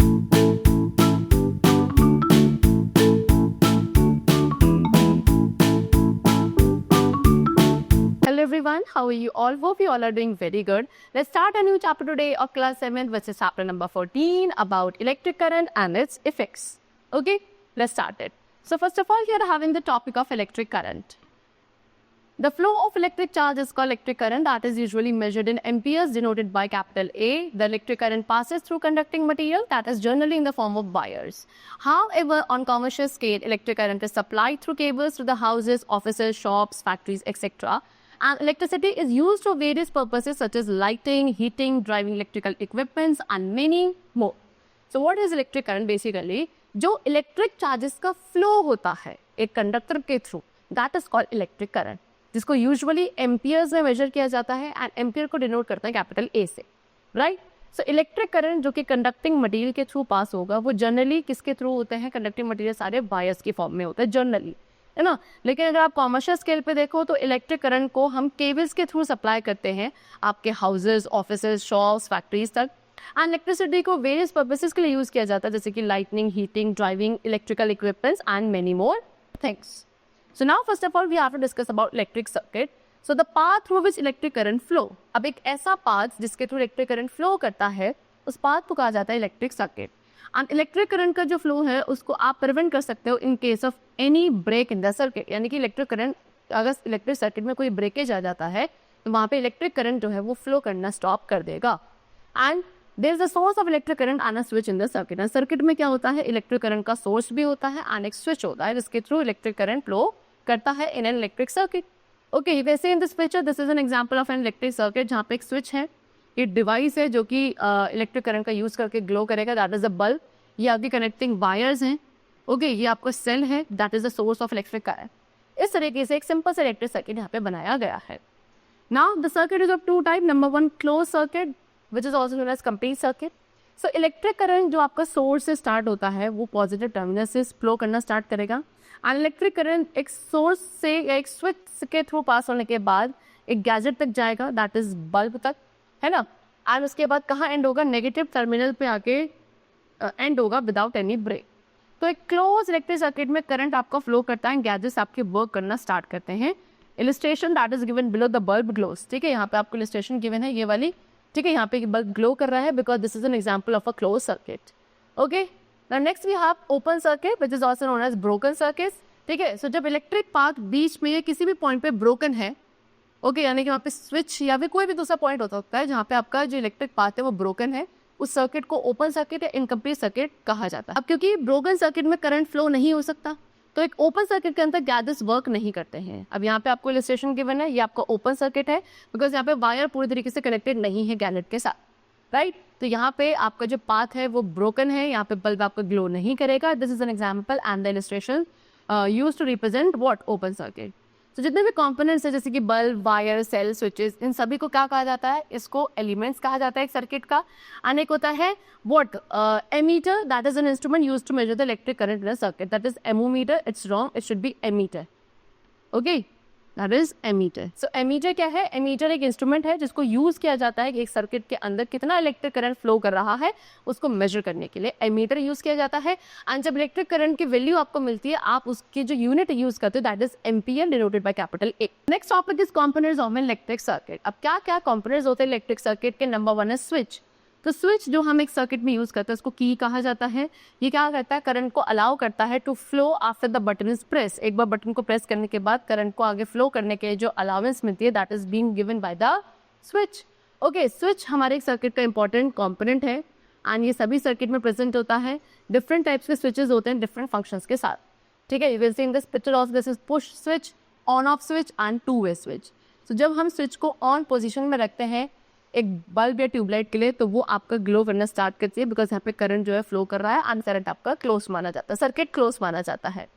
Hello everyone, how are you all? Hope you all are doing very good. Let's start a new chapter today of class 7, which is chapter number 14 about electric current and its effects. Okay, let's start it. So first of all, here having the topic of electric current. The flow of electric charge is called electric current, that is usually measured in amperes denoted by capital A. The electric current passes through conducting material, that is generally in the form of wires. However, on commercial scale, electric current is supplied through cables to the houses, offices, shops, factories, etc. And electricity is used for various purposes such as lighting, heating, driving electrical equipments and many more. So what is electric current basically? जो electric charges का flow होता है एक conductor के through, that is called electric current, जिसको usually amperes में measure किया जाता है and ampere को denote करते हैं capital A से, right? So electric current जो कि conducting material के through pass होगा वो generally किसके through होते हैं? Conducting material सारे wires की form में होते हैं generally, है ना. लेकिन अगर आप कॉमर्शियल स्केल पे देखो तो इलेक्ट्रिक करंट को हम केबल्स के थ्रू सप्लाई करते हैं आपके हाउसेस, ऑफिसेज, शॉप्स, फैक्ट्रीज तक. एंड इलेक्ट्रिसिटी को वेरियस पर्पसेस के लिए यूज किया जाता है जैसे कि lightning, heating, driving electrical equipments and many more things. So now first of all we have to discuss about electric circuit. So the path through which electric current flow, अब एक ऐसा पाथ जिसके through electric current flow करता है उस path को कहा जाता है electric circuit. And electric current का जो फ्लो है उसको आप प्रिवेंट कर सकते हो in case of any break in the circuit. यानी कि इलेक्ट्रिक करंट अगर इलेक्ट्रिक सर्किट में कोई ब्रेकेज आ जाता है तो वहाँ पे इलेक्ट्रिक करंट जो है वो फ्लो करना स्टॉप कर देगा. And there is a source of electric current and a switch in the circuit. And circuit में क्या होता है, इलेक्ट्रिक करंट का सोर्स भी होता है एंड एक स्विच होता है जिसके थ्रू इलेक्ट्रिक करंट फ्लो करता है in an electric circuit. Okay, वैसे in this picture this is an example of an electric circuit जहाँ पे एक स्विच है, ये डिवाइस है जो कि इलेक्ट्रिक करंट का यूज करके ग्लो करेगा, दैट इज अ बल्ब. ये आपकी कनेक्टिंग वायर्स हैं. ओके, ये आपका सेल है, that is the source of electric current. इस तरीके से एक सिंपल सा इलेक्ट्रिक सर्किट यहाँ पे बनाया गया है. Now the circuit is of two type. Number one, close circuit which is also known as complete circuit. So electric current जो आपका सोर्स से स्टार्ट होता है वो पॉजिटिव टर्मिनल से फ्लो करना स्टार्ट करेगा. एंड इलेक्ट्रिक करंट एक सोर्स से या एक स्विच के थ्रू पास होने के बाद एक गैजेट तक जाएगा, दैट इज बल्ब तक, है ना. एंड उसके बाद कहाँ एंड होगा, नेगेटिव टर्मिनल पे आके एंड होगा विदाउट एनी ब्रेक. तो एक क्लोज इलेक्ट्रिक सर्किट में करंट आपका फ्लो करता है, गैजेट्स आपके वर्क करना स्टार्ट करते हैं. Illustration that is given below the bulb glows. ठीक है, यहाँ पे आपको इलस्ट्रेशन गिवन है ये वाली. ठीक है, यहाँ पे बल्ब ग्लो कर रहा है because this is an example of a close circuit. Okay, next we have open circuit which is also known as broken circuit. ठीक है, सो जब इलेक्ट्रिक पाथ बीच में या किसी भी पॉइंट पे ब्रोकन है, ओके, यानी कि वहाँ पे स्विच या फिर कोई भी दूसरा पॉइंट हो सकता है जहाँ पे आपका जो इलेक्ट्रिक पाथ है वो ब्रोकन है, उस सर्किट को ओपन सर्किट या इनकम्प्लीट सर्किट कहा जाता है. अब क्योंकि ब्रोकन सर्किट में करंट फ्लो नहीं हो सकता तो एक ओपन सर्किट के अंदर गैजेट्स वर्क नहीं करते हैं. अब यहाँ पे आपको इलस्ट्रेशन गिवन है, ये आपका ओपन सर्किट है बिकॉज यहाँ पे वायर पूरी तरीके से कनेक्टेड नहीं है गैजेट के साथ, राइट. तो यहाँ पे आपका जो पाथ है वो ब्रोकन है, यहाँ पे बल्ब आपका ग्लो नहीं करेगा. This is an example and the illustration used to represent what, open circuit. तो जितने भी कंपोनेंट्स है जैसे कि बल्ब, वायर, सेल, स्विचेस, इन सभी को क्या कहा जाता है, इसको एलिमेंट्स कहा जाता है एक सर्किट का. एंड एक होता है what, ammeter, that is an instrument used to measure the electric current in a circuit. That is ammometer, it's wrong, it should be ammeter. Okay, that is ammeter. So ammeter क्या है, ammeter एक instrument है जिसको use किया जाता है कि एक सर्किट के अंदर कितना इलेक्ट्रिक करंट फ्लो कर रहा है उसको मेजर करने के लिए एमीटर यूज किया जाता है. एंड जब इलेक्ट्रिक करंट की वैल्यू आपको मिलती है आप उसकी जो यूनिट यूज करते हो that is ampere denoted by capital A. Next topic is components of an electric circuit. अब क्या क्या कंपोनेंट्स होते हैं इलेक्ट्रिक सर्किट के. नंबर वन है स्विच. तो स्विच जो हम एक सर्किट में यूज करते हैं उसको की कहा जाता है. ये क्या करता है, करंट को अलाउ करता है to flow after the button is press. एक बार बटन को प्रेस करने के बाद करंट को आगे फ्लो करने के जो अलाउंस मिलती है that is being given by the switch. Okay, switch हमारे एक सर्किट का इंपॉर्टेंट कंपोनेंट है एंड ये सभी सर्किट में प्रेजेंट होता है. डिफरेंट टाइप्स के स्विचेस होते हैं डिफरेंट फंक्शंस के साथ. ठीक है, you will see in this picture of this is push switch, on off switch and two way switch. तो जब हम स्विच को ऑन पोजिशन में रखते हैं एक बल्ब या ट्यूबलाइट के लिए तो वो आपका ग्लो करना स्टार्ट करती है बिकॉज यहाँ पे करंट जो है फ्लो कर रहा है एंड करंट आपका क्लोज माना जाता है, सर्किट क्लोज माना जाता है.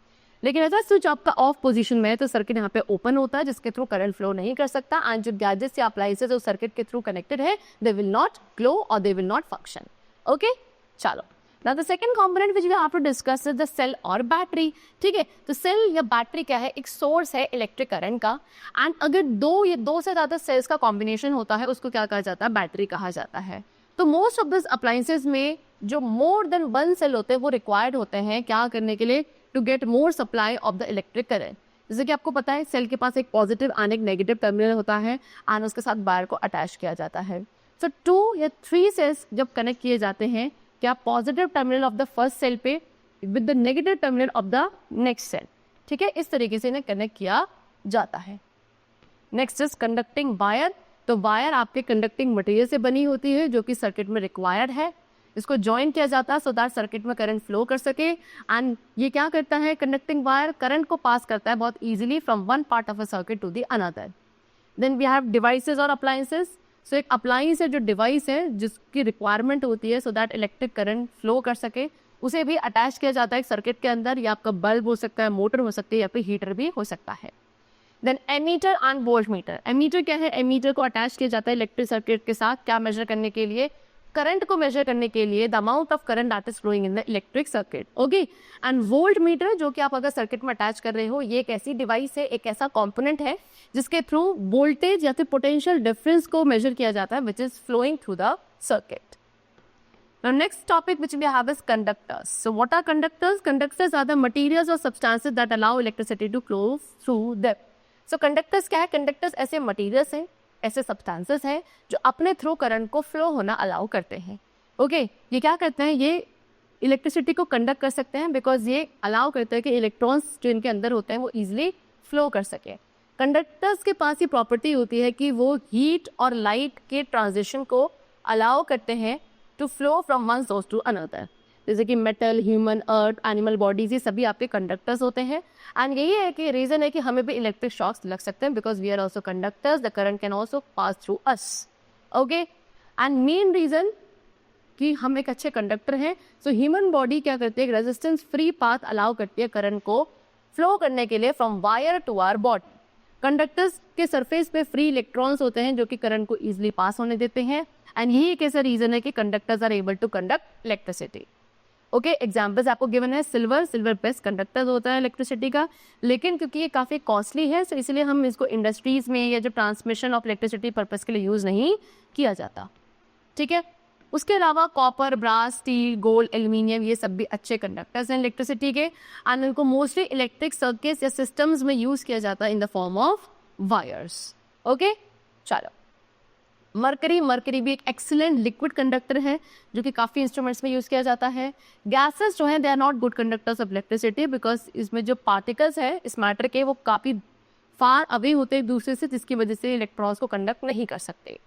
लेकिन अगर स्विच आपका ऑफ पोजीशन में है तो सर्किट यहाँ पे ओपन होता है जिसके थ्रू करंट फ्लो नहीं कर सकता एंड जो गैजेट्स या अप्लायंसेस जो सर्किट के थ्रू कनेक्टेड है दे विल नॉट ग्लो और they will not function. Okay, चलो. Now the second component which we have to discuss is the cell और बैटरी. ठीक है, तो सेल या बैटरी क्या है, एक सोर्स है इलेक्ट्रिक करंट का एंड अगर दो से ज़्यादा सेल्स का कॉम्बिनेशन होता है उसको क्या कहा जाता है, बैटरी कहा जाता है. तो मोस्ट ऑफ दिस अप्लायंसेस में जो मोर देन 1 सेल होते हैं वो रिक्वायर्ड होते हैं क्या करने के लिए, to get more supply of the electric current. जैसे कि आपको पता है सेल के पास एक पॉजिटिव एंड एक नेगेटिव टर्मिनल होता है एंड उसके साथ वायर को अटैच किया जाता है। सो 2 या 3 सेल्स जब कनेक्ट किए जाते हैं, क्या positive terminal of the first cell पे with the negative terminal of the next cell, ठीक है, इस तरीके से इन्हें कनेक्ट किया जाता है। Next is conducting wire. तो वायर आपके कंडक्टिंग मटेरियल से बनी होती है जो कि सर्किट में रिक्वायर्ड है। इसको ज्वाइन किया जाता है सो दैट सर्किट में करंट फ्लो कर सके। एंड ये क्या करता है, कंडक्टिंग वायर करंट को पास करता है बहुत easily from one part of a circuit to the another. Then we have devices और अप्लायंसेस। सो एक अप्लायंस है जो डिवाइस है जिसकी रिक्वायरमेंट होती है so that electric current flow कर सके, उसे भी अटैच किया जाता है एक सर्किट के अंदर। या आपका बल्ब हो सकता है, मोटर हो सकती है, या फिर हीटर भी हो सकता है। Then ammeter and volt meter. Ammeter क्या है, एमीटर को अटैच किया जाता है इलेक्ट्रिक सर्किट के साथ, क्या मेजर करने के लिए, करंट को मेजर करने के लिए, the amount of current that is flowing in the electric circuit. Okay, and volt meter जो कि आप अगर सर्किट में अटैच कर रहे हो, ये एक ऐसी डिवाइस है, एक ऐसा कंपोनेंट है जिसके थ्रू वोल्टेज या फिर पोटेंशियल डिफरेंस को मेजर किया जाता है which is flowing through the circuit. Now next topic which we have is conductors. So what are conductors? Conductors are the materials or substances that allow electricity to flow through them. So conductors क्या है, conductors ऐसे materials हैं, ऐसे substances हैं जो अपने through current को flow होना अलाउ करते हैं। ओके, ये क्या करते हैं, ये इलेक्ट्रिसिटी को कंडक्ट कर सकते हैं बिकॉज ये अलाउ करते हैं कि इलेक्ट्रॉन्स जो इनके अंदर होते हैं वो ईजिली फ्लो कर सके। कंडक्टर्स के पास ये प्रॉपर्टी होती है कि वो हीट और लाइट के ट्रांजिशन को अलाउ करते हैं to flow from one source to another. जैसे कि metal, human, earth, animal bodies, ये सभी आपके कंडक्टर्स होते हैं। एंड यही है कि रीजन है कि हमें भी इलेक्ट्रिक शॉक्स लग सकते हैं because we are also conductors, the current can also pass through us. Okay, and main reason कि हम एक अच्छे कंडक्टर हैं, सो ह्यूमन बॉडी क्या करती है, एक रेजिस्टेंस फ्री पाथ अलाउ करती है करंट को फ्लो करने के लिए from wire to our body. Conductors के सरफेस पे फ्री इलेक्ट्रॉन्स होते हैं जो कि करंट को इजीली पास होने देते हैं। एंड यही एक ऐसा रीजन है कि conductors are able to conduct electricity. Okay, examples आपको गिवन है, सिल्वर बेस्ट कंडक्टर होता है इलेक्ट्रिसिटी का, लेकिन क्योंकि ये काफ़ी कॉस्टली है तो इसलिए हम इसको इंडस्ट्रीज में या जो ट्रांसमिशन ऑफ इलेक्ट्रिसिटी पर्पज़ के लिए यूज़ नहीं किया जाता। ठीक है, उसके अलावा copper, brass, steel, gold, aluminium, ये सब भी अच्छे कंडक्टर्स हैं इलेक्ट्रिसिटी के। एंड इनको मोस्टली इलेक्ट्रिक सर्किट्स या सिस्टम्स में यूज़ किया जाता है in the form of wires. Okay, चलो, मरकरी भी एक एक्सीलेंट लिक्विड कंडक्टर है जो कि काफ़ी इंस्ट्रूमेंट्स में यूज़ किया जाता है। गैसेस जो हैं they are not good conductors of electricity because इसमें जो पार्टिकल्स है इस मैटर के वो काफ़ी फार अवे होते हैं एक दूसरे से, जिसकी वजह से इलेक्ट्रॉन्स को कंडक्ट नहीं कर सकते।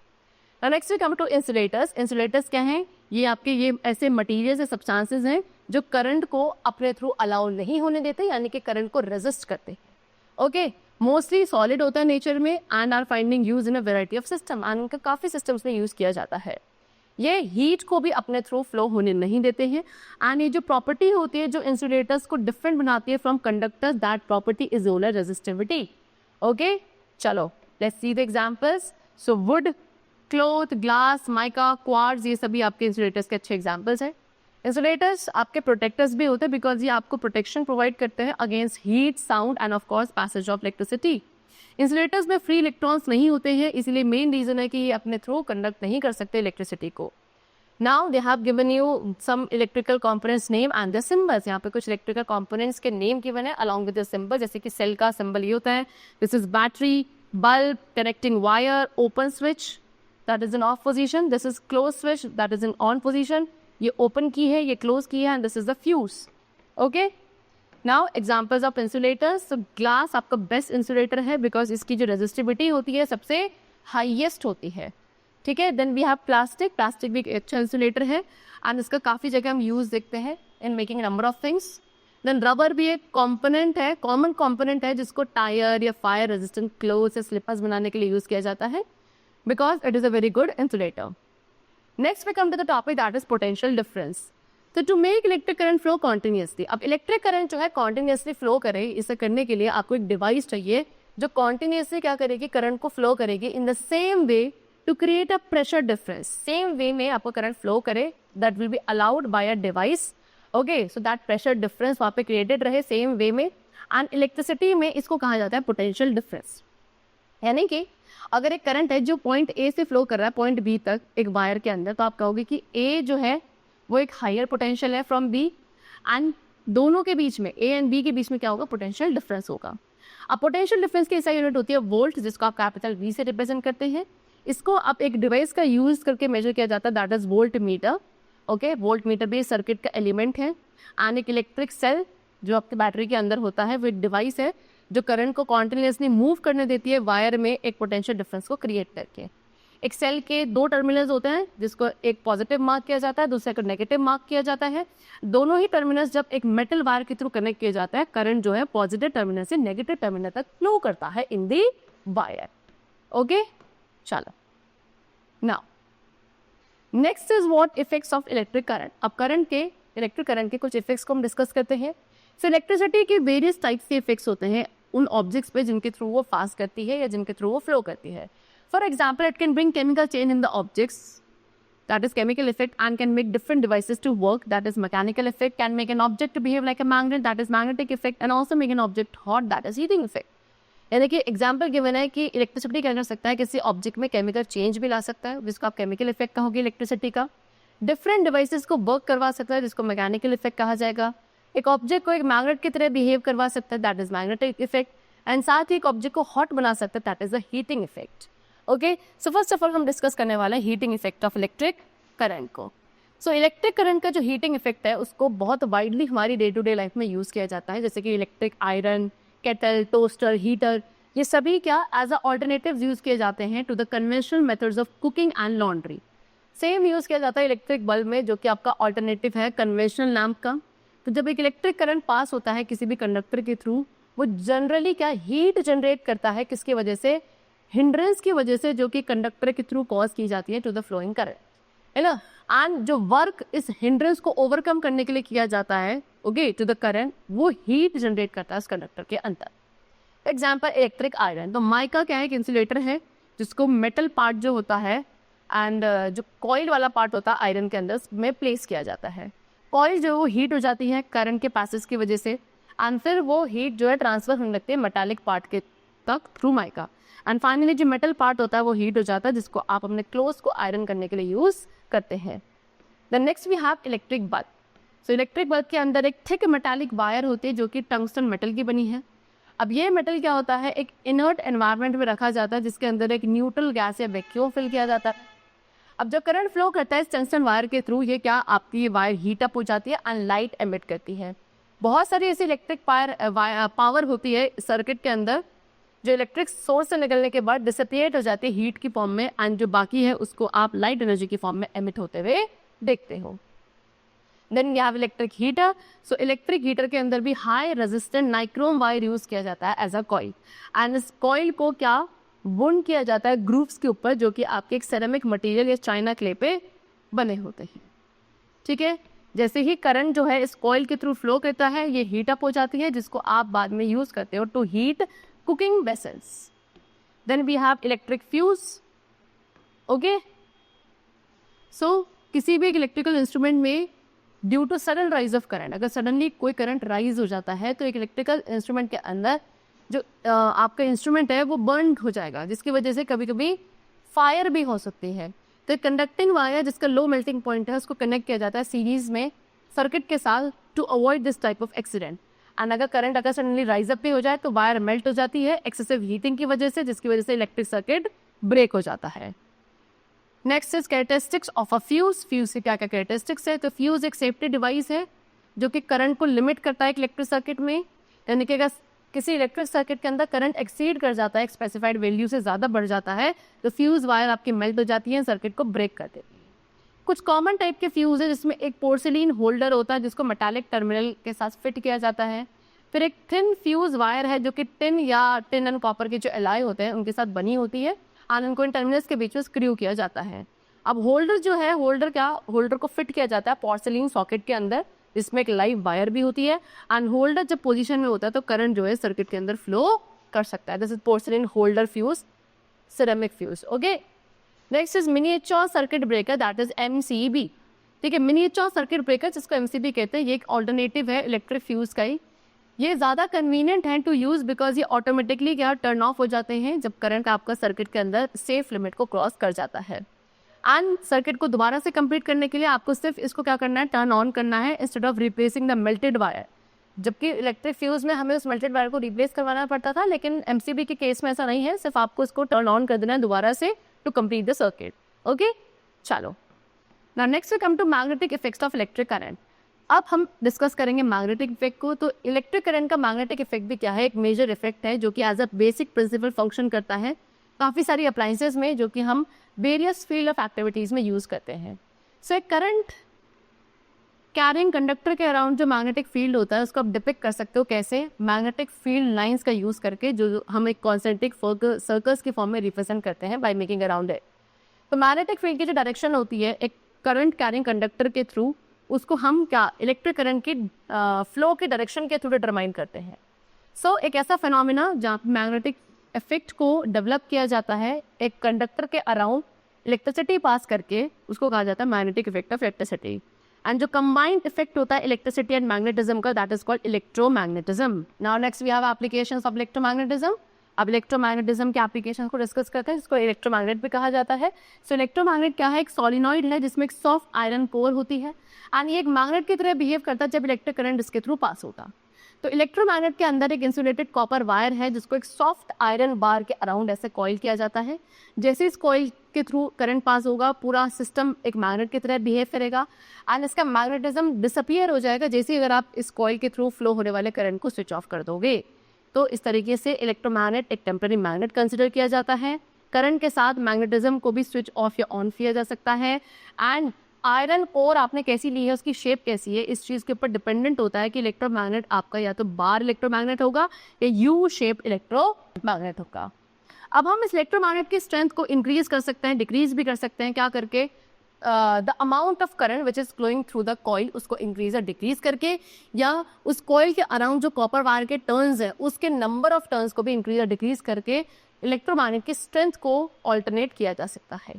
Next we come to insulators. Insulators क्या हैं, ये ऐसे मटीरियल्स या सब्सटेंसेस हैं जो करंट को अपने थ्रू अलाउ नहीं होने देते, यानी कि करंट को रेजिस्ट करते हैं। ओके, मोस्टली सॉलिड होता है नेचर में and are finding use in a variety of system, and उनका काफ़ी सिस्टम्स में यूज़ किया जाता है। ये हीट को भी अपने थ्रू फ्लो होने नहीं देते हैं। एंड ये जो प्रॉपर्टी होती है जो इंसुलेटर्स को डिफरेंट बनाती है from conductors, that property is solar resistivity. Okay, चलो let's see the examples. So wood, cloth, glass, mica, quartz, ये सभी आपके इंसुलेटर्स के अच्छे एग्जांपल्स हैं। इंसुलेटर्स आपके प्रोटेक्टर्स भी होते हैं बिकॉज ये आपको प्रोटेक्शन प्रोवाइड करते हैं against heat, sound end of course passage of electricity. Insulators में फ्री इलेक्ट्रॉन्स नहीं होते हैं, इसलिए मेन रीजन है कि ये अपने थ्रू कंडक्ट नहीं कर सकते इलेक्ट्रिसिटी को। Now they have given you some electrical components name and the symbols. यहाँ पे कुछ इलेक्ट्रिकल कंपोनेंट्स के नेम गिवन है अलॉन्ग विद द सिंबल। जैसे कि सेल का सिंबल ये होता है, this is battery, bulb, connecting wire, open switch that is in off position, this is close switch that is in on position. ये open की है, ये क्लोज की है, and this is the fuse. Okay, now examples of insulators. Glass आपका best insulator है because इसकी जो रेजिस्टिविटी होती है सबसे हाईएस्ट होती है। ठीक है, देन वी हैव प्लास्टिक भी एक अच्छा इंसुलेटर है एंड इसका काफ़ी जगह हम यूज़ देखते हैं in making number of things. Then rubber भी एक कॉम्पोनेंट है, कॉमन कॉम्पोनेंट है जिसको टायर या फायर रेजिस्टेंट क्लोथ्स या स्लीपर्स बनाने के लिए यूज़ किया जाता है because it is a very good insulator. Next we come to the topic that is potential difference. तो to make electric current flow continuously, अब इलेक्ट्रिक करंट जो है कॉन्टिन्यूसली फ्लो करे, इसे करने के लिए आपको एक डिवाइस चाहिए जो कॉन्टिन्यूसली क्या करेगी, करंट को फ्लो करेगी in the same way to create a pressure difference. Same way में आपको करंट फ्लो करे, that will be allowed by a device. Okay, so that pressure difference वहाँ पे क्रिएटेड रहे सेम वे में। एंड इलेक्ट्रिसिटी में इसको कहा जाता है पोटेंशियल डिफरेंस। यानी कि अगर एक करंट है जो पॉइंट ए से फ्लो कर रहा है पॉइंट बी तक एक वायर के अंदर, तो आप कहोगे कि ए जो है वो एक हायर पोटेंशियल है फ्रॉम बी, एंड दोनों के बीच में, ए एंड बी के बीच में क्या होगा, पोटेंशियल डिफरेंस होगा। अब पोटेंशियल डिफरेंस की ऐसा यूनिट होती है वोल्ट, जिसको आप कैपिटल वी से रिप्रेजेंट करते हैं। इसको आप एक डिवाइस का यूज करके मेजर किया जाता है, that is volt meter. Okay, volt meter भी सर्किट का एलिमेंट है। एंड एक इलेक्ट्रिक सेल जो आपके बैटरी के अंदर होता है, वो एक डिवाइस है जो करंट को कॉन्टिन्यूसली मूव करने देती है वायर में एक पोटेंशियल डिफरेंस को क्रिएट करके। एक सेल के दो टर्मिनल्स होते हैं, जिसको एक पॉजिटिव मार्क किया जाता है, दूसरे को नेगेटिव मार्क किया जाता है। दोनों ही टर्मिनल्स जब एक मेटल वायर के थ्रू कनेक्ट किया जाता है, करंट जो है पॉजिटिव टर्मिनल से नेगेटिव टर्मिनल तक फ्लो करता है इन दी वायर। ओके, चलो now next is what effects of electric current. अब इलेक्ट्रिक करंट के कुछ इफेक्ट्स को हम डिस्कस करते हैं। सो इलेक्ट्रिसिटी के वेरियस टाइप्स के इफेक्ट्स होते हैं उन ऑब्जेक्ट्स पे जिनके थ्रू वो पास करती है या जिनके थ्रू वो फ्लो करती है। For example, it can bring chemical change in the objects, that is chemical effect, and can make different devices to work, that is mechanical effect, can make an object to behave like a magnet, that is magnetic effect, and also make an object hot, that is heating effect। यानी कि example given है कि electricity क्या कर सकता है, किसी object में केमिकल चेंज भी ला सकता है, जिसको आप केमिकल इफेक्ट कहोगे इलेक्ट्रिसिटी का। डिफरेंट डिवाइसेस को वर्क करवा सकता है, जिसको मैकेनिकल इफेक्ट कहा जाएगा। एक ऑब्जेक्ट को एक मैग्नेट की तरह बिहेव करवा सकता है, that is magnetic effect. And साथ ही एक ऑब्जेक्ट को हॉट बना सकता है, that is the heating effect. Okay, so first of all हम डिस्कस करने वाले हैं heating effect of electric current को। सो इलेक्ट्रिक करंट का जो हीटिंग इफेक्ट है उसको बहुत वाइडली हमारी डे टू डे लाइफ में यूज़ किया जाता है, जैसे कि electric iron, kettle, toaster, heater, ये सभी क्या एज अ ऑल्टरनेटिव्स यूज़ किए जाते हैं to the conventional methods of cooking and laundry. Same use किया जाता है इलेक्ट्रिक बल्ब में, जो कि आपका ऑल्टरनेटिव है कन्वेंशनल लैम्प का। तो जब एक इलेक्ट्रिक करंट पास होता है किसी भी कंडक्टर के थ्रू, वो जनरली क्या हीट जनरेट करता है, किसकी वजह से, हिंड्रेंस की वजह से, जो कि कंडक्टर के थ्रू कॉज की जाती है टू द फ्लोइंग करंट, है ना। एंड जो वर्क इस हिंड्रेंस को ओवरकम करने के लिए किया जाता है, ओके, टू द करंट, वो हीट जनरेट करता है इस कंडक्टर के अंदर। Example electric iron. तो माइका क्या है, एक इंसुलेटर है जिसको मेटल पार्ट जो होता है एंड जो कॉइल वाला पार्ट होता है आयरन के अंदर में प्लेस किया जाता है। कॉइल जो वो हीट हो जाती है करंट के पैसेज की वजह से, एंड फिर वो हीट जो है ट्रांसफर होने लगती है मेटालिक पार्ट के तक थ्रू माइका। एंड फाइनली जो मेटल पार्ट होता है वो हीट हो जाता है, जिसको आप अपने क्लोथ्स को आयरन करने के लिए यूज़ करते हैं। The next we have electric bulb. So electric bulb के अंदर एक थिक मेटालिक वायर होती है जो कि टंगस्टन मेटल की बनी है। अब ये मेटल क्या होता है, एक इनर्ट एनवायरनमेंट में रखा जाता है, जिसके अंदर एक न्यूट्रल गैस या वैक्यूम फिल किया जाता है। अब जब करंट फ्लो करता है इस टंगस्टन वायर के थ्रू, ये क्या आपकी ये वायर हीट अप हो जाती है एंड लाइट एमिट करती है। बहुत सारी ऐसी इलेक्ट्रिक पावर होती है सर्किट के अंदर, जो इलेक्ट्रिक सोर्स से निकलने के बाद डिसिपेट हो जाती है हीट की फॉर्म में, एंड जो बाकी है उसको आप लाइट एनर्जी की फॉर्म में एमिट होते हुए देखते हो। Then we have electric heater. So electric heater के अंदर भी high resistant nichrome wire use किया जाता है एज अ कॉइल, एंड इस कॉइल को क्या वुंड किया जाता है ग्रूव्स के ऊपर, जो कि आपके एक सेरेमिक मटेरियल या चाइना क्ले पे बने होते हैं। ठीक है, जैसे ही करंट जो है इस कॉइल के थ्रू फ्लो करता है, ये हीट अप हो जाती है, जिसको आप बाद में यूज करते हो to heat cooking vessels. Then we have electric fuse. Okay. So किसी भी इलेक्ट्रिकल इंस्ट्रूमेंट में due to sudden rise of current, अगर सडनली कोई करंट राइज हो जाता है तो एक इलेक्ट्रिकल इंस्ट्रूमेंट के अंदर जो आपका इंस्ट्रूमेंट है वो बर्न हो जाएगा, जिसकी वजह से कभी कभी फायर भी हो सकती है। तो कंडक्टिंग वायर जिसका लो मेल्टिंग पॉइंट है उसको कनेक्ट किया जाता है सीरीज में सर्किट के साथ to avoid this type of accident. And अगर करंट अगर सडनली राइज अप भी हो जाए तो वायर मेल्ट हो जाती है एक्सेसिव हीटिंग की वजह से, जिसकी वजह से इलेक्ट्रिक सर्किट ब्रेक हो जाता है। Next is characteristics of a fuse. Fuse की क्या क्या कैरेक्टरिस्टिक्स है, तो फ्यूज एक सेफ्टी डिवाइस है जो कि करंट को लिमिट करता है इलेक्ट्रिक सर्किट में, यानी कि अगर किसी इलेक्ट्रिक सर्किट के अंदर करंट एक्सीड कर जाता है, एक स्पेसिफाइड वैल्यू से ज़्यादा बढ़ जाता है, तो फ्यूज वायर आपकी मेल्ट हो जाती है, सर्किट को ब्रेक कर देती है। कुछ कॉमन टाइप के फ्यूज है जिसमें एक पोर्सिलीन होल्डर होता है जिसको मेटालिक टर्मिनल के साथ फिट किया जाता है। फिर एक थिन फ्यूज वायर है जो कि टिन एंड कॉपर के जो एलॉय होते हैं उनके साथ बनी होती है, और उनको इन टर्मिनल्स के बीच में स्क्रू किया जाता है। अब होल्डर जो है, होल्डर को फिट किया जाता है पोर्सिलीन सॉकेट के अंदर, जिसमें एक लाइव वायर भी होती है, एंड होल्डर जब पोजीशन में होता है तो करंट जो है सर्किट के अंदर फ्लो कर सकता है। This is porcelain holder fuse, ceramic fuse. Okay, next is miniature circuit breaker, that is MCB। ठीक है, मिनिएचर सर्किट ब्रेकर जिसको MCB कहते हैं, ये एक ऑल्टरनेटिव है इलेक्ट्रिक फ्यूज का ही। ये ज़्यादा कन्वीनियंट है टू यूज़ बिकॉज ये ऑटोमेटिकली क्या टर्न ऑफ हो जाते हैं जब करंट आपका सर्किट के अंदर सेफ लिमिट को क्रॉस कर जाता है। एंड सर्किट को दोबारा से कंप्लीट करने के लिए आपको सिर्फ इसको क्या करना है, टर्न ऑन करना है instead of replacing the melted wire. जबकि इलेक्ट्रिक फ्यूज में हमें उस मेल्टेड वायर को रिप्लेस करवाना पड़ता था, लेकिन एमसीबी के केस में ऐसा नहीं है, सिर्फ आपको इसको टर्न ऑन कर देना है दोबारा से to complete the circuit. Okay, चलो now next we come to magnetic effects of electric current. अब हम डिस्कस करेंगे मैग्नेटिक इफेक्ट को। तो इलेक्ट्रिक करंट का मैग्नेटिक इफेक्ट भी क्या है, एक मेजर इफेक्ट है जो कि as a basic principle function करता है काफ़ी सारी अप्लाइंसेस में, जो कि हम वेरियस फील्ड ऑफ एक्टिविटीज़ में यूज़ करते हैं। सो एक करंट कैरिंग कंडक्टर के अराउंड जो मैग्नेटिक फील्ड होता है उसको आप डिपिक्ट कर सकते हो कैसे, मैग्नेटिक फील्ड लाइंस का यूज़ करके, जो हम एक कॉन्सेंट्रिक सर्कल्स के फॉर्म में रिप्रेजेंट करते हैं बाय मेकिंग अराउंड इट। तो मैग्नेटिक फील्ड की जो डायरेक्शन होती है एक करंट कैरिंग कंडक्टर के थ्रू, उसको हम क्या इलेक्ट्रिक करंट की फ्लो के डायरेक्शन के थ्रू डिटरमाइन करते हैं। सो एक ऐसा फिनोमिना जहाँ मैग्नेटिक इफेक्ट को डेवलप किया जाता है एक कंडक्टर के अराउंड इलेक्ट्रिसिटी पास करके, उसको कहा जाता है magnetic effect of electricity. And जो कंबाइंड इफेक्ट होता है इलेक्ट्रिसिटी एंड मैग्नेटिज्म का, that is called electromagnetism. Now next we have applications of electromagnetism. अब इलेक्ट्रोमैग्नेटिज्म के एप्लीकेशन को डिस्कस करते हैं, जिसको इलेक्ट्रोमैग्नेट भी कहा जाता है। सो इलेक्ट्रोमैग्नेट क्या है, एक सॉलिनॉइड है जिसमें एक सॉफ्ट आयरन कोर होती है एंड ये एक मैग्नेट की तरह बिहेव करता है जब इलेक्ट्रिक करंट इसके थ्रू पास होता। तो इलेक्ट्रोमैग्नेट के अंदर एक इंसुलेटेड कॉपर वायर है जिसको एक सॉफ्ट आयरन बार के अराउंड ऐसे कॉइल किया जाता है। जैसे इस कॉइल के थ्रू करंट पास होगा पूरा सिस्टम एक मैग्नेट की तरह बिहेव करेगा एंड इसका मैग्नेटिज्म डिसअपियर हो जाएगा जैसे ही अगर आप इस कॉइल के थ्रू फ्लो होने वाले करंट को स्विच ऑफ कर दोगे। तो इस तरीके से इलेक्ट्रोमैग्नेट एक टेम्पररी मैग्नेट कंसिडर किया जाता है। करंट के साथ मैग्नेटिज्म को भी स्विच ऑफ या ऑन किया जा सकता है। एंड आयरन कोर आपने कैसी ली है, उसकी शेप कैसी है, इस चीज़ के ऊपर डिपेंडेंट होता है कि इलेक्ट्रोमैग्नेट आपका या तो बार इलेक्ट्रोमैग्नेट होगा या यू शेप इलेक्ट्रोमैग्नेट होगा। अब हम इस इलेक्ट्रोमैग्नेट की स्ट्रेंथ को इंक्रीज कर सकते हैं, डिक्रीज भी कर सकते हैं, क्या करके, the amount of current which is flowing through the coil उसको इंक्रीज या डिक्रीज करके, या उस कॉइल के अराउंड जो कॉपर वायर के टर्न्स है उसके नंबर ऑफ टर्न्स को भी इंक्रीज या डिक्रीज करके इलेक्ट्रोमैग्नेट की स्ट्रेंथ को ऑल्टरनेट किया जा सकता है।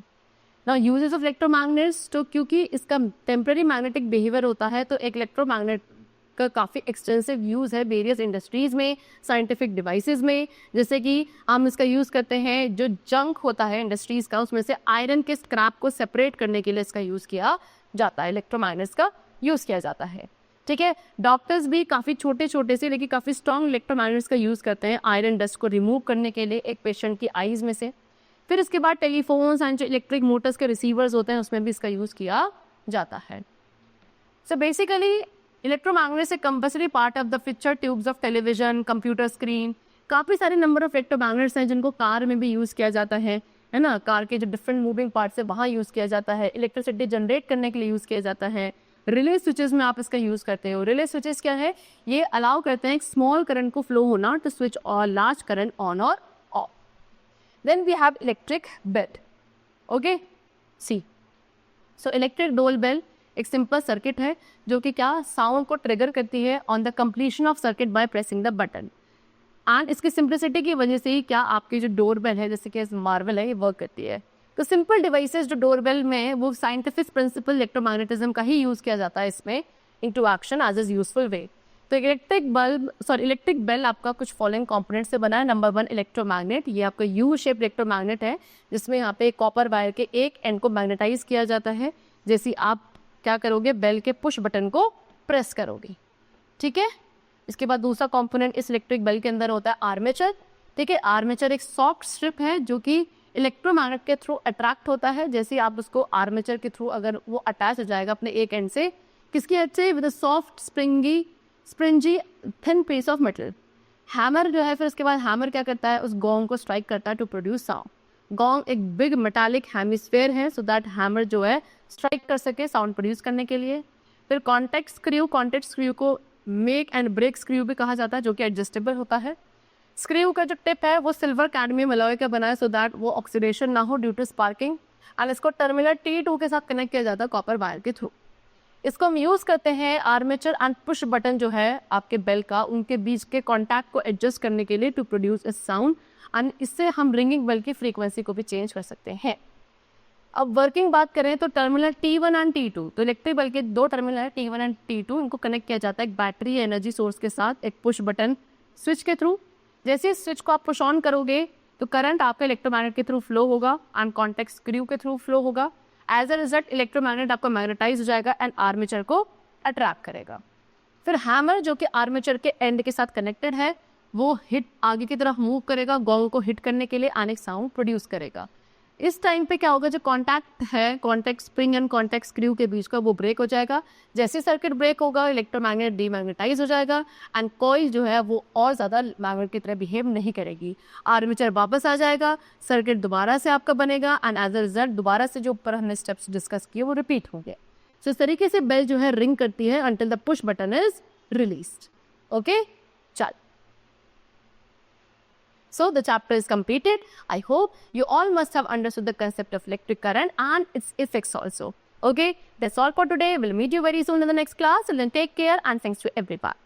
नाउ यूजेस ऑफ इलेक्ट्रोमैग्नेट्स, तो क्योंकि इसका टेम्पररी मैग्नेटिक बिहेवियर होता है तो एक इलेक्ट्रोमैग्नेट का काफ़ी एक्सटेंसिव यूज़ है वेरियस इंडस्ट्रीज़ में, साइंटिफिक डिवाइसेस में। जैसे कि हम इसका यूज़ करते हैं, जो जंक होता है इंडस्ट्रीज़ का उसमें से आयरन के स्क्रैप को सेपरेट करने के लिए इसका यूज़ किया जाता है, इलेक्ट्रोमैग्नेट्स का यूज़ किया जाता है। ठीक है, डॉक्टर्स भी काफ़ी छोटे छोटे से लेकिन काफ़ी स्ट्रॉन्ग इलेक्ट्रोमैग्नेट्स का यूज़ करते हैं आयरन डस्ट को रिमूव करने के लिए एक पेशेंट की आईज़ में से। फिर इसके बाद टेलीफोन्स एंड जो इलेक्ट्रिक मोटर्स के रिसीवर्स होते हैं उसमें भी इसका यूज़ किया जाता है। सो बेसिकली इलेक्ट्रोमैग्नेट्स एक compulsory part of the picture tubes of television, computer screen, काफ़ी सारे नंबर ऑफ इलेक्ट्रोमैग्नेट्स हैं जिनको कार में भी यूज़ किया जाता है ना, कार के जो डिफरेंट मूविंग पार्ट्स है वहाँ यूज़ किया जाता है, इलेक्ट्रिसिटी जनरेट करने के लिए यूज़ किया जाता है, रिले स्विचेस में आप इसका यूज़ करते हो। रिले स्विचेस क्या है, ये अलाउ करते हैं एक स्मॉल करंट को फ्लो होना टू स्विच और लार्ज करंट ऑन और off. Then we have electric bell. Okay, see so electric door bell एक सिंपल सर्किट है जो कि क्या साउंड को ट्रिगर करती है on the completion of circuit by pressing the button. And इसकी सिंप्लिसिटी की वजह से ही क्या आपकी जो डोर बेल है, जैसे कि मार्वल है, ये वर्क करती है। तो सिंपल डिवाइसेस जो डोर बेल में वो साइंटिफिक प्रिंसिपल इलेक्ट्रोमैग्नेटिज्म का ही यूज़ किया जाता है इसमें into action as is useful way. तो इलेक्ट्रिक बेल आपका कुछ फॉलोइंग कंपोनेंट से बना है। नंबर 1 इलेक्ट्रोमैग्नेट, ये आपका यू शेप इलेक्ट्रोमैग्नेट है जिसमें यहाँ पे कॉपर वायर के एक एंड को मैग्नेटाइज किया जाता है। जैसे आप क्या करोगे, बेल के पुश बटन को प्रेस करोगे। ठीक है, इसके बाद दूसरा कंपोनेंट इस इलेक्ट्रिक बेल के अंदर होता है आर्मेचर। ठीक है, आर्मेचर एक सॉफ्ट स्ट्रिप है जो कि इलेक्ट्रोमैग्नेट के थ्रू अट्रैक्ट होता है। जैसे आप उसको आर्मेचर के थ्रू अगर वो अटैच हो जाएगा अपने एक एंड से, किसकी एंड से, with a soft springy thin piece of metal. Hammer जो है, फिर उसके बाद हैमर क्या करता है, उस गोंग को स्ट्राइक करता है टू प्रोड्यूस साउंड। गोंग एक बिग मेटालिक हेमिस्फेयर है सो दैट हैमर जो है स्ट्राइक कर सके साउंड प्रोड्यूस करने के लिए। फिर कॉन्टैक्ट स्क्रू को मेक एंड ब्रेक स्क्रू भी कहा जाता है जो कि एडजस्टेबल होता है। स्क्रू का जो टिप है वो सिल्वर कैडमियम अलॉय का बना है सो दैट वो ऑक्सीडेशन ना हो ड्यू टू स्पार्किंग। एंड इसको टर्मिनल T2 के साथ कनेक्ट किया जाता है कॉपर वायर के थ्रू। इसको हम यूज़ करते हैं आर्मेचर एंड पुश बटन जो है आपके बेल का, उनके बीच के कॉन्टैक्ट को एडजस्ट करने के लिए to produce a sound. And इससे हम रिंगिंग बेल की फ्रीक्वेंसी को भी चेंज कर सकते हैं। अब वर्किंग बात करें तो टर्मिनल T1 एंड T2, तो इलेक्ट्रिक बेल के 2 टर्मिनल है T1 एंड T2, इनको कनेक्ट किया जाता है एक बैटरी या एनर्जी सोर्स के साथ एक पुश बटन स्विच के थ्रू। जैसे इस स्विच को आप पुश ऑन करोगे तो करंट आपका इलेक्ट्रोमैग्नेट के थ्रू फ्लो होगा एंड कॉन्टैक्ट स्क्रू के थ्रू फ्लो होगा। एज अ रिजल्ट इलेक्ट्रोमैग्नेट आपका मैग्नेटाइज हो जाएगा एंड आर्मेचर को अट्रैक्ट करेगा। फिर हैमर जो कि आर्मेचर के एंड के साथ कनेक्टेड है वो हिट आगे की तरफ मूव करेगा, गोंग को हिट करने के लिए एंड एक साउंड प्रोड्यूस करेगा। इस टाइम पे क्या होगा, जो कॉन्टैक्ट है contact spring and contact screw के बीच का वो ब्रेक हो जाएगा। जैसे सर्किट ब्रेक होगा इलेक्ट्रोमैग्नेट डीमैग्नेटाइज हो जाएगा एंड कॉइल जो है वो और ज़्यादा मैग्नेट की तरह बिहेव नहीं करेगी। आर्मेचर वापस आ जाएगा, सर्किट दोबारा से आपका बनेगा एंड एज अ रिजल्ट दोबारा से जो ऊपर हमने स्टेप्स डिस्कस किए वो रिपीट होंगे। सो इस तरीके से बेल जो है रिंग करती है until the push button is released. Okay, चल। So the chapter is completed. I hope you all must have understood the concept of electric current and its effects also. Okay, that's all for today. We'll meet you very soon in the next class. Till then, take care and thanks to everyone.